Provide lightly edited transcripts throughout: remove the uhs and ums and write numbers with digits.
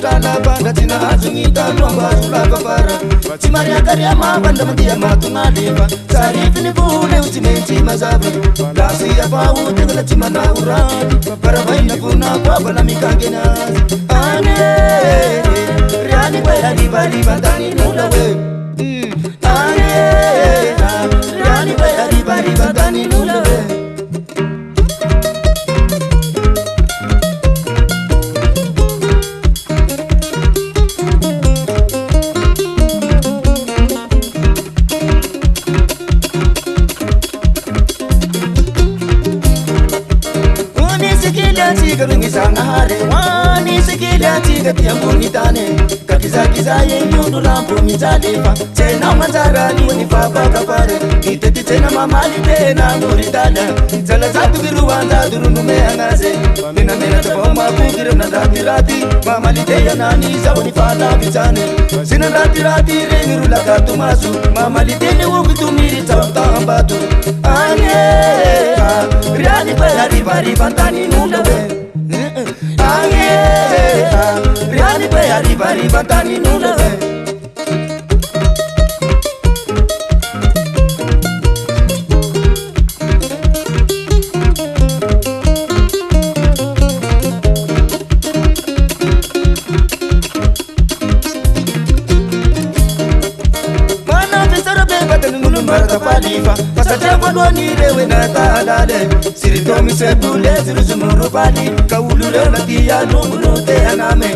sutala banga tina azungita nomba sulapa para Timaria kariama banda mandia matuna leva Sarif ni bule utimenti mazabe Lasi ya pau tegala timana uradi Para baina kuna kwa na mikagenazi Ane Riani baya ribari bandani nula we Ane Riani baya ribari bandani nula we Karungi sangare wani sikila tiga tiambo nitane kakiza kiza yenyu lampo mitalefa tena manzara ni wani papa kapare iteti tena mamali tena nuridada zala zatu biruanda durunu meangaze mena taboma kugire na rati mamali teya nani za wani fala bitane sina rati rengiru laka tumasu mamali tene wukutumiri tambatu anye riani baya ribari bantani nulawe Riani baya ribari bantani nula we Mana pisara beba tenu nulu marata palifa Pasaja kwadwani rewe na taadale Sirito misebule ziruzumuru pali Kaulu leo natia nungulu te aname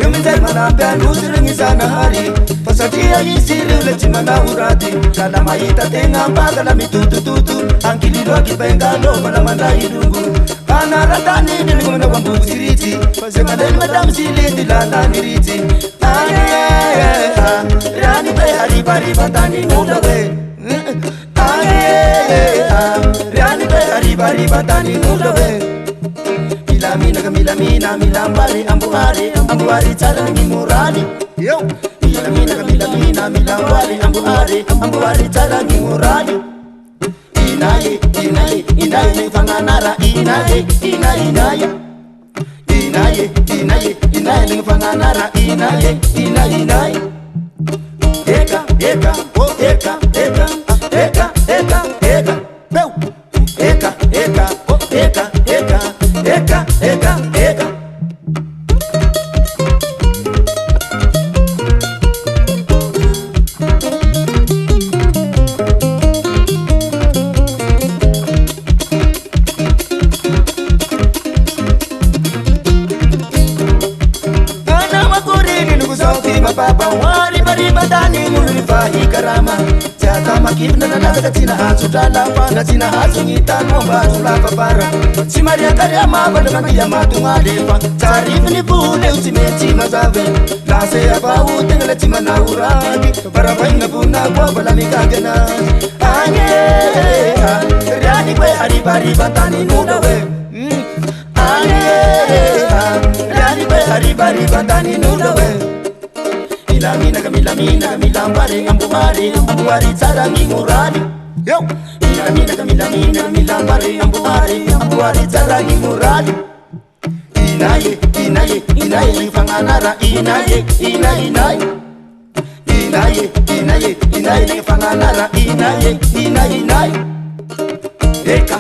Yuminzel manapea nuziringi sana hari Pasatia yisiru lechi mana urati Kala maita tenga mpaka la mitutututu Ankilido akipenga ndo mana manda idungu Ana ratani niliku menda kwa mbuku siriti Sema deni madam siliti lala niriti Riani baya ribari bantani nula we Riani baya ribari bantani nula we Milamina milambari ambuari tala ni murali yo Milamina milambari ambuari tala ni murali Inaye ni fanganara inaye ni fanganara inaye Eka oh eka Beu eka oh eka Ana makurini nugu sauti mapapa wari bari badani mulunifahi karama Jata makibna na nasa tina asutala Panga tina asungita nomba sulapa para Simaria kariama bada mandia matungalefa Sarif ni bule usimeti mazave Lase ya pau tengala timana uradi Para baina puna kwa bala mikagenazi Anye Riani baya ribari bantani nula we Riani baya ribari bantani nula we Milamina milambari ambuari tara ni murali yo Milamina milambari ambuari tara ni murali Inaye ni fanganara inaye ni fanganara inaye Eka